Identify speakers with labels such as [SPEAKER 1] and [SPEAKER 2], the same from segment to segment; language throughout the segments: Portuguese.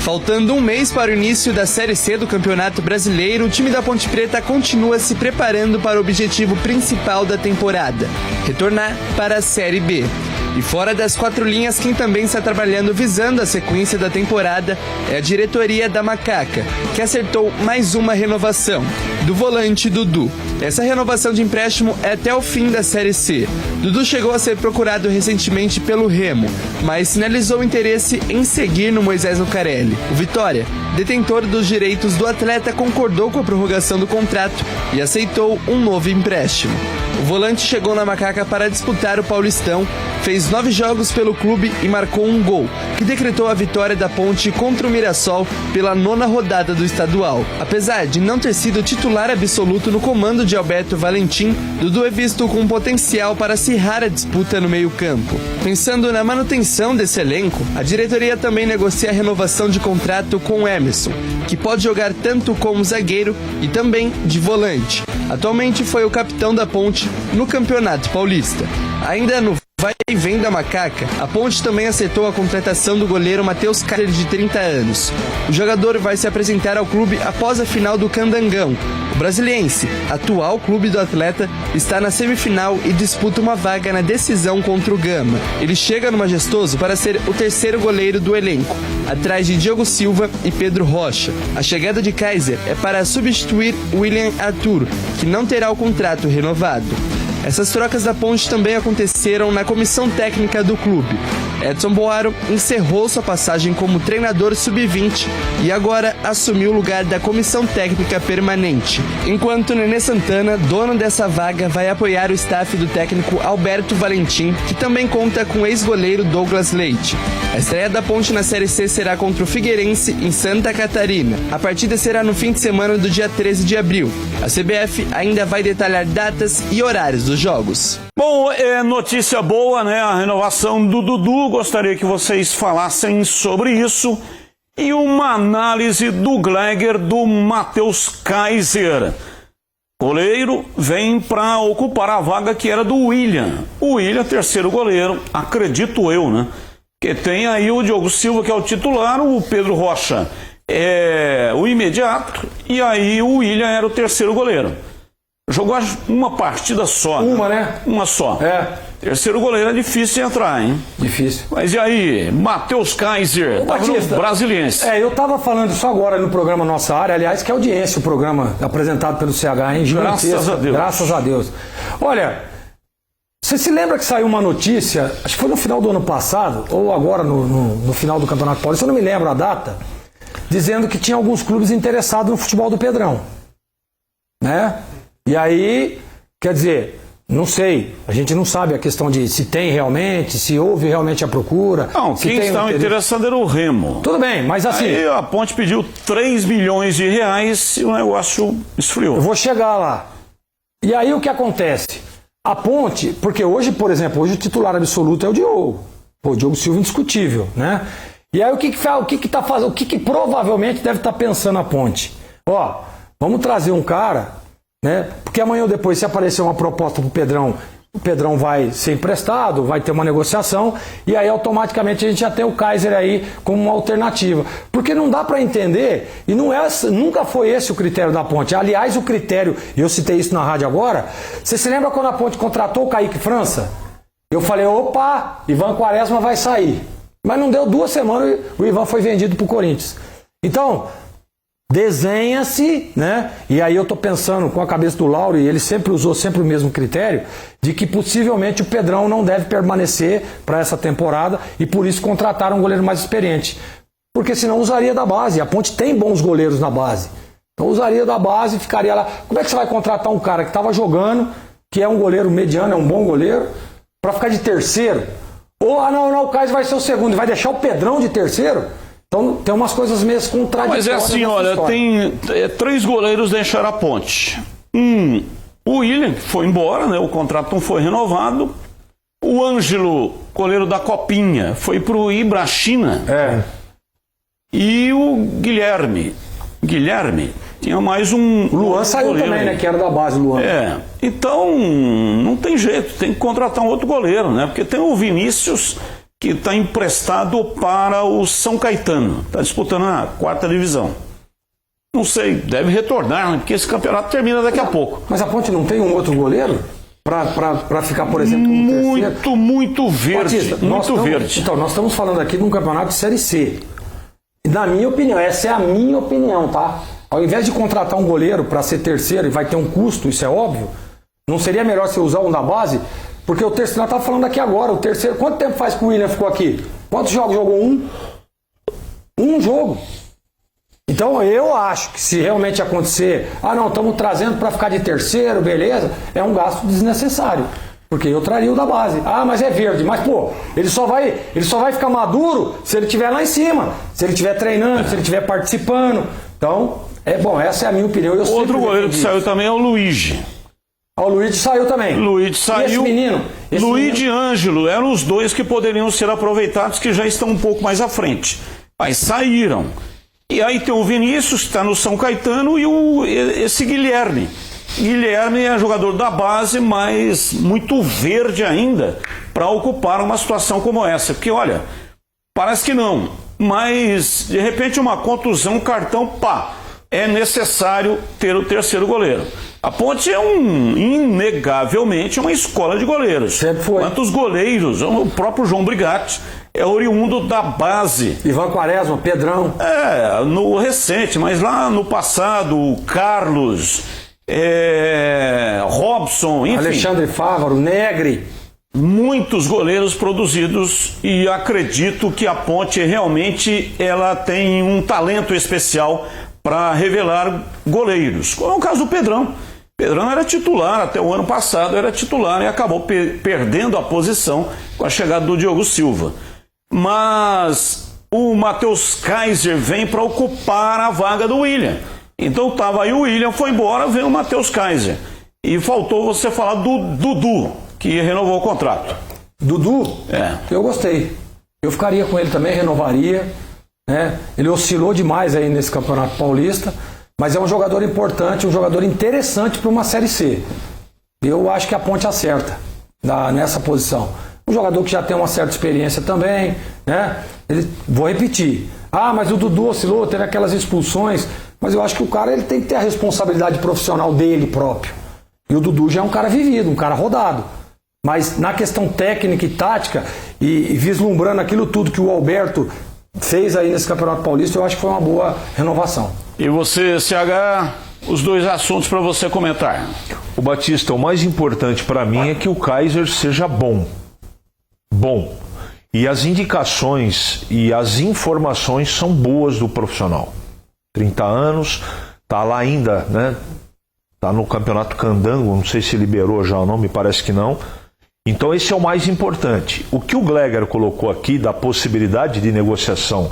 [SPEAKER 1] Faltando um mês para o início da Série C do Campeonato Brasileiro, o time da Ponte Preta continua se preparando para o objetivo principal da temporada: retornar para a Série B. E fora das quatro linhas, quem também está trabalhando visando a sequência da temporada é a diretoria da Macaca, que acertou mais uma renovação, do volante Dudu. Essa renovação de empréstimo é até o fim da Série C. Dudu chegou a ser procurado recentemente pelo Remo, mas sinalizou interesse em seguir no Moisés Lucarelli. O Vitória, detentor dos direitos do atleta, concordou com a prorrogação do contrato e aceitou um novo empréstimo. O volante chegou na Macaca para disputar o Paulistão, fez 9 jogos pelo clube e marcou um gol, que decretou a vitória da Ponte contra o Mirassol pela 9ª rodada do estadual. Apesar de não ter sido titular absoluto no comando de Alberto Valentim, Dudu é visto com potencial para acirrar a disputa no meio-campo. Pensando na manutenção desse elenco, a diretoria também negocia a renovação de contrato com Emerson, que pode jogar tanto como zagueiro e também de volante. Atualmente foi o capitão da Ponte no Campeonato Paulista. Ainda no vai e vem da Macaca, a Ponte também aceitou a contratação do goleiro Matheus Kaiser, de 30 anos. O jogador vai se apresentar ao clube após a final do Candangão. O brasiliense, atual clube do atleta, está na semifinal e disputa uma vaga na decisão contra o Gama. Ele chega no Majestoso para ser o terceiro goleiro do elenco, atrás de Diogo Silva e Pedro Rocha. A chegada de Kaiser é para substituir William Arthur, que não terá o contrato renovado. Essas trocas da Ponte também aconteceram na comissão técnica do clube. Edson Boaro encerrou sua passagem como treinador sub-20 e agora assumiu o lugar da comissão técnica permanente, enquanto Nenê Santana, dono dessa vaga, vai apoiar o staff do técnico Alberto Valentim, que também conta com o ex-goleiro Douglas Leite. A estreia da Ponte na Série C será contra o Figueirense, em Santa Catarina. A partida será no fim de semana do dia 13 de abril. A CBF ainda vai detalhar datas e horários dos jogos.
[SPEAKER 2] Bom, é notícia boa, né? A renovação do Dudu. Gostaria que vocês falassem sobre isso. E uma análise do Gleger do Matheus Kaiser. Goleiro vem para ocupar a vaga que era do William. O William, terceiro goleiro, acredito eu, né? Que tem aí o Diogo Silva, que é o titular, o Pedro Rocha é o imediato, e aí o William era o terceiro goleiro. Jogou uma partida só.
[SPEAKER 3] Uma, né?
[SPEAKER 2] Uma só.
[SPEAKER 3] É.
[SPEAKER 2] Terceiro goleiro é difícil de entrar, hein?
[SPEAKER 3] Difícil.
[SPEAKER 2] Mas e aí, Matheus Kaiser, brasiliense.
[SPEAKER 3] Eu tava falando isso agora no programa Nossa Área, aliás, que é audiência, o programa apresentado pelo CH, hein?
[SPEAKER 2] Graças a Deus.
[SPEAKER 3] Graças a Deus. Olha, você se lembra que saiu uma notícia, acho que foi no final do ano passado, ou agora no final do Campeonato Paulista, eu não me lembro a data, dizendo que tinha alguns clubes interessados no futebol do Pedrão. Né? E aí, quer dizer, não sei, a gente não sabe a questão de se tem realmente, se houve realmente a procura.
[SPEAKER 2] Não, quem estava interessado era o Remo.
[SPEAKER 3] Tudo bem, mas assim...
[SPEAKER 2] Aí a Ponte pediu 3 milhões de reais e o negócio esfriou.
[SPEAKER 3] Eu vou chegar lá. E aí o que acontece? A Ponte, porque hoje, por exemplo, hoje o titular absoluto é o Diogo. O Diogo Silva indiscutível, né? E aí o que provavelmente deve estar pensando a Ponte? Ó, vamos trazer um cara... Né? Porque amanhã ou depois, se aparecer uma proposta para o Pedrão vai ser emprestado, vai ter uma negociação, e aí automaticamente a gente já tem o Kaiser aí como uma alternativa. Porque não dá para entender, e nunca foi esse o critério da Ponte. Aliás, o critério, e eu citei isso na rádio agora, você se lembra quando a Ponte contratou o Kaique França? Eu falei, opa, Ivan Quaresma vai sair. Mas não deu 2 semanas, o Ivan foi vendido para o Corinthians. Então... desenha-se, né? E aí eu tô pensando com a cabeça do Lauro, e ele sempre usou o mesmo critério, de que possivelmente o Pedrão não deve permanecer para essa temporada e por isso contrataram um goleiro mais experiente. Porque senão usaria da base. A Ponte tem bons goleiros na base. Então usaria da base e ficaria lá. Como é que você vai contratar um cara que estava jogando, que é um goleiro mediano, é um bom goleiro, para ficar de terceiro? Ou, não, o Kaiser vai ser o segundo e vai deixar o Pedrão de terceiro? Então tem umas coisas meio contraditórias.
[SPEAKER 2] Mas é assim, olha, tem 3 goleiros deixaram a Ponte. O William foi embora, né? O contrato não foi renovado. O Ângelo, goleiro da Copinha, foi pro Ibrachina.
[SPEAKER 3] É.
[SPEAKER 2] E o Guilherme tinha mais um...
[SPEAKER 3] O Luan saiu
[SPEAKER 2] goleiro
[SPEAKER 3] também,
[SPEAKER 2] aí,
[SPEAKER 3] né? Que era da base, o Luan.
[SPEAKER 2] É. Então, não tem jeito, tem que contratar um outro goleiro, né? Porque tem o Vinícius, que está emprestado para o São Caetano. Está disputando a 4ª divisão. Não sei, deve retornar, né? Porque esse campeonato termina daqui a pouco.
[SPEAKER 3] Mas a Ponte não tem um outro goleiro para ficar, por exemplo, como terceiro?
[SPEAKER 2] Muito verde.
[SPEAKER 3] Batista,
[SPEAKER 2] muito verde.
[SPEAKER 3] Então, nós estamos falando aqui de um campeonato de Série C. Na minha opinião, essa é a minha opinião, tá? Ao invés de contratar um goleiro para ser terceiro e vai ter um custo, isso é óbvio, não seria melhor você usar um da base? Porque o terceiro, nós estamos falando aqui agora, o terceiro, quanto tempo faz que o William ficou aqui? Quantos jogos jogou? Um jogo. Então eu acho que se realmente acontecer, não, estamos trazendo para ficar de terceiro, beleza, é um gasto desnecessário. Porque eu traria o da base. Mas é verde. Mas, pô, ele só vai ficar maduro se ele estiver lá em cima. Se ele estiver treinando, se ele estiver participando. Então, essa é a minha opinião.
[SPEAKER 2] Outro goleiro que saiu também é o Luigi.
[SPEAKER 3] O Luigi saiu também.
[SPEAKER 2] Luigi saiu.
[SPEAKER 3] E esse menino?
[SPEAKER 2] Luigi e Ângelo eram os dois que poderiam ser aproveitados, que já estão um pouco mais à frente. Mas saíram. E aí tem o Vinícius, que está no São Caetano, e esse Guilherme. Guilherme é jogador da base, mas muito verde ainda para ocupar uma situação como essa. Porque, olha, parece que não, mas de repente uma contusão, cartão, é necessário ter o terceiro goleiro. A Ponte é inegavelmente uma escola de goleiros.
[SPEAKER 3] Sempre foi.
[SPEAKER 2] Quantos goleiros? O próprio João Brigatti é oriundo da base.
[SPEAKER 3] Ivan Quaresma, Pedrão.
[SPEAKER 2] No recente, mas lá no passado, o Carlos, Robson, enfim.
[SPEAKER 3] Alexandre Fávaro, Negri.
[SPEAKER 2] Muitos goleiros produzidos, e acredito que a Ponte realmente ela tem um talento especial para revelar goleiros. Como é o caso do Pedrão. Pedrão era titular até o ano passado, era titular e acabou perdendo a posição com a chegada do Diogo Silva. Mas o Matheus Kaiser vem para ocupar a vaga do William. Então estava aí o William, foi embora, veio o Matheus Kaiser. E faltou você falar do Dudu, que renovou o contrato.
[SPEAKER 3] Dudu? Eu gostei. Eu ficaria com ele também, renovaria. Né? Ele oscilou demais aí nesse Campeonato Paulista, mas é um jogador importante, um jogador interessante para uma Série C. Eu acho que a Ponte acerta nessa posição. Um jogador que já tem uma certa experiência também, né? Vou repetir. Mas o Dudu oscilou, teve aquelas expulsões, mas eu acho que o cara ele tem que ter a responsabilidade profissional dele próprio. E o Dudu já é um cara vivido, um cara rodado. Mas na questão técnica e tática, e vislumbrando aquilo tudo que o Alberto fez aí nesse Campeonato Paulista, eu acho que foi uma boa renovação.
[SPEAKER 2] E você, CH, os dois assuntos para você comentar.
[SPEAKER 4] O Batista, o mais importante para mim é que o Kaiser seja bom. E as indicações e as informações são boas do profissional. 30 anos, tá lá ainda, né? Tá no Campeonato Candango, não sei se liberou já ou não, me parece que não. Então esse é o mais importante. O que o Gleger colocou aqui da possibilidade de negociação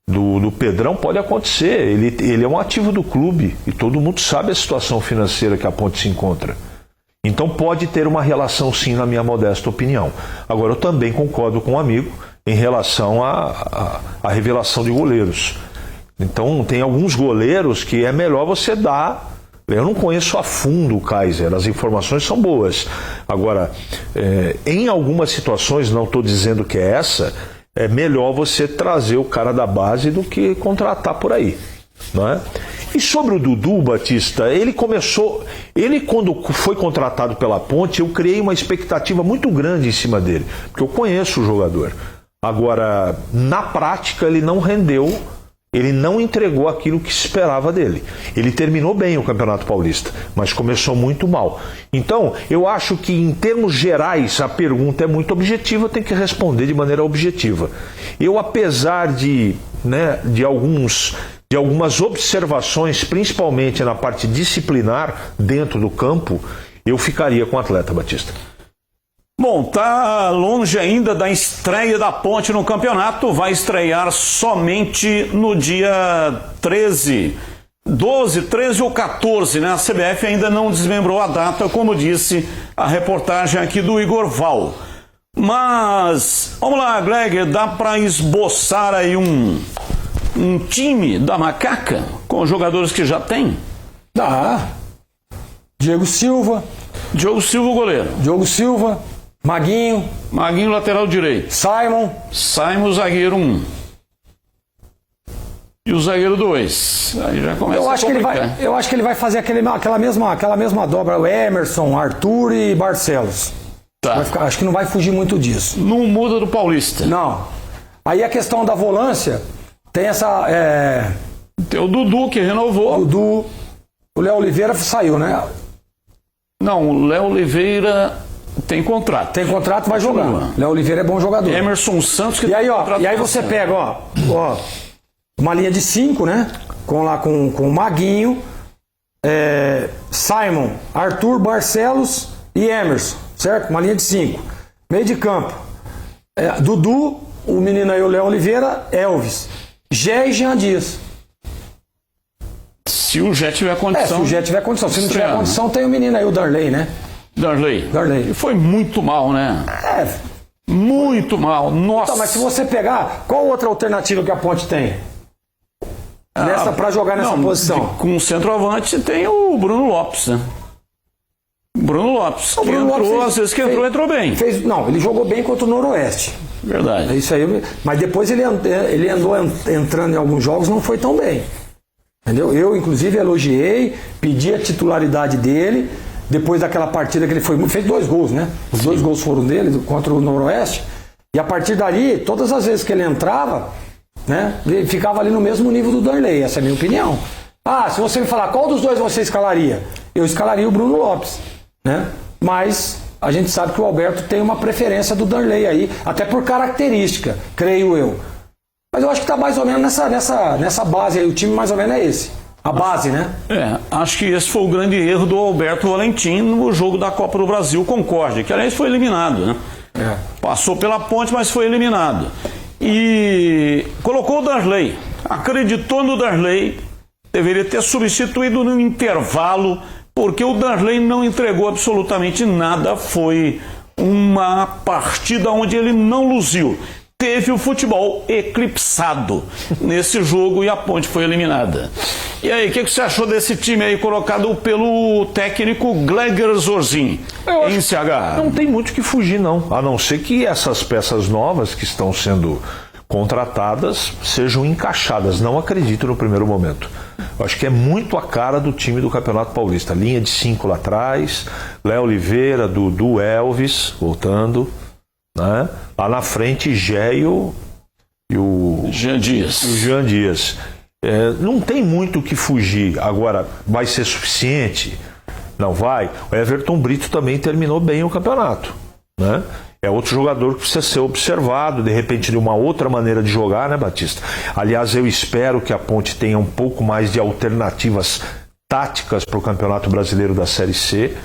[SPEAKER 4] do Pedrão pode acontecer. Ele é um ativo do clube e todo mundo sabe a situação financeira que a Ponte se encontra. Então pode ter uma relação sim, na minha modesta opinião. Agora eu também concordo com um amigo em relação à revelação de goleiros. Então tem alguns goleiros que é melhor você dar. Eu não conheço a fundo o Kaiser, as informações são boas. Agora, em algumas situações, não estou dizendo que é essa, é melhor você trazer o cara da base do que contratar por aí. Não é? E sobre o Dudu, Batista, ele quando foi contratado pela Ponte, eu criei uma expectativa muito grande em cima dele, porque eu conheço o jogador. Agora, na prática, ele não rendeu. Ele não entregou aquilo que se esperava dele. Ele terminou bem o Campeonato Paulista, mas começou muito mal. Então, eu acho que em termos gerais a pergunta é muito objetiva, eu tenho que responder de maneira objetiva. Eu, apesar de algumas observações, principalmente na parte disciplinar dentro do campo, eu ficaria com o atleta, Batista.
[SPEAKER 2] Bom, tá longe ainda da estreia da Ponte no campeonato, vai estrear somente no dia 13 ou 14, né? A CBF ainda não desmembrou a data, como disse a reportagem aqui do Igor Val. Mas, vamos lá, Gleger, dá para esboçar aí um time da Macaca com os jogadores que já tem?
[SPEAKER 3] Dá. Diego Silva,
[SPEAKER 2] o goleiro.
[SPEAKER 3] Diogo Silva. Maguinho.
[SPEAKER 2] Maguinho, lateral direito.
[SPEAKER 3] Simon,
[SPEAKER 2] zagueiro 1. E o zagueiro 2. Aí já começa
[SPEAKER 3] eu
[SPEAKER 2] a
[SPEAKER 3] acho
[SPEAKER 2] complicar.
[SPEAKER 3] eu acho que ele vai fazer aquela mesma dobra, o Emerson, Arthur e Barcelos.
[SPEAKER 2] Tá.
[SPEAKER 3] Acho que não vai fugir muito disso.
[SPEAKER 2] Não muda do Paulista.
[SPEAKER 3] Não. Aí a questão da volância, tem essa...
[SPEAKER 2] Tem o Dudu, que renovou.
[SPEAKER 3] o Léo Oliveira saiu, né?
[SPEAKER 2] Não, o Léo Oliveira tem contrato.
[SPEAKER 3] Tem contrato, vai jogar.
[SPEAKER 2] Continua.
[SPEAKER 3] Léo Oliveira é bom jogador.
[SPEAKER 2] Emerson Santos, que
[SPEAKER 3] E aí,
[SPEAKER 2] tem
[SPEAKER 3] ó,
[SPEAKER 2] contrato.
[SPEAKER 3] e aí você pega, ó, uma linha de 5, né? Com o Maguinho, Simon, Arthur, Barcelos e Emerson, certo? Uma linha de 5. Meio de campo. Dudu, o menino aí, o Léo Oliveira, Elvis. Gé e Jean Dias.
[SPEAKER 2] Se o Jé tiver condição.
[SPEAKER 3] Se o Gé tiver condição. Se não tiver
[SPEAKER 2] estrear,
[SPEAKER 3] condição, tem o menino aí, o Darley, né?
[SPEAKER 2] Darley.
[SPEAKER 3] Darley.
[SPEAKER 2] E foi muito mal, né?
[SPEAKER 3] É.
[SPEAKER 2] Muito mal. Nossa.
[SPEAKER 3] Tá, mas se você pegar, qual outra alternativa que a Ponte tem? Pra jogar nessa posição?
[SPEAKER 2] Com o centroavante tem o Bruno Lopes, né? Bruno Lopes, que
[SPEAKER 3] Bruno
[SPEAKER 2] entrou,
[SPEAKER 3] Lopes
[SPEAKER 2] às vezes que entrou bem.
[SPEAKER 3] Não, ele jogou bem contra o Noroeste.
[SPEAKER 2] Verdade.
[SPEAKER 3] É isso aí. Mas depois ele andou entrando em alguns jogos, não foi tão bem. Entendeu? Eu, inclusive, elogiei, pedi a titularidade dele. Depois daquela partida que ele fez 2 gols, né? Os 2 gols foram dele contra o Noroeste. E a partir dali, todas as vezes que ele entrava, né? Ele ficava ali no mesmo nível do Darley. Essa é a minha opinião. Se você me falar qual dos dois você escalaria? Eu escalaria o Bruno Lopes, né? Mas a gente sabe que o Alberto tem uma preferência do Darley aí, até por característica, creio eu. Mas eu acho que está mais ou menos nessa base aí, o time mais ou menos é esse. A base, né?
[SPEAKER 2] Acho que esse foi o grande erro do Alberto Valentim no jogo da Copa do Brasil Concórdia, que aliás foi eliminado, né? Passou pela Ponte, mas foi eliminado. E colocou o Darley, acreditou no Darley, deveria ter substituído no intervalo, porque o Darley não entregou absolutamente nada, foi uma partida onde ele não luziu. Teve o futebol eclipsado nesse jogo e a Ponte foi eliminada. E aí, o que você achou desse time aí colocado pelo técnico Gleger Zorzin em CH?
[SPEAKER 4] Não tem muito que fugir, não. A não ser que essas peças novas que estão sendo contratadas sejam encaixadas. Não acredito no primeiro momento. Eu acho que é muito a cara do time do Campeonato Paulista. Linha de 5 lá atrás, Léo Oliveira, Dudu, Elvis, voltando, né? Lá na frente, Gé e o
[SPEAKER 2] Jean
[SPEAKER 4] Dias. Não tem muito o que fugir. Agora, vai ser suficiente? Não vai? O Everton Brito também terminou bem o campeonato, né? É outro jogador que precisa ser observado, de repente de uma outra maneira de jogar, né, Batista? Aliás, eu espero que a Ponte tenha um pouco mais de alternativas táticas para o Campeonato Brasileiro da Série C,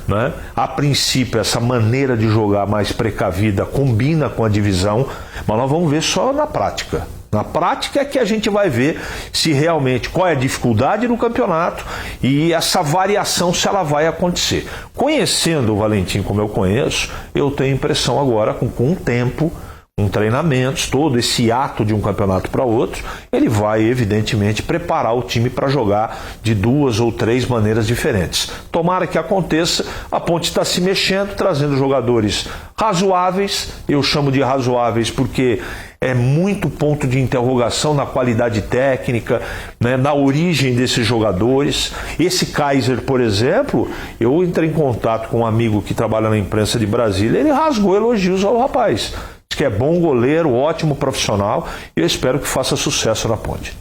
[SPEAKER 4] né? A princípio, essa maneira de jogar mais precavida combina com a divisão, mas nós vamos ver só na prática. Na prática é que a gente vai ver se realmente qual é a dificuldade no campeonato e essa variação, se ela vai acontecer. Conhecendo o Valentim como eu conheço, eu tenho impressão agora, com o tempo, com treinamentos, todo esse ato de um campeonato para outro, ele vai evidentemente preparar o time para jogar de 2 ou 3 maneiras diferentes. Tomara que aconteça, a Ponte está se mexendo, trazendo jogadores razoáveis, eu chamo de razoáveis porque é muito ponto de interrogação na qualidade técnica, né, na origem desses jogadores. Esse Kaiser, por exemplo, eu entrei em contato com um amigo que trabalha na imprensa de Brasília, ele rasgou elogios ao rapaz. Diz que é bom goleiro, ótimo profissional, e eu espero que faça sucesso na Ponte.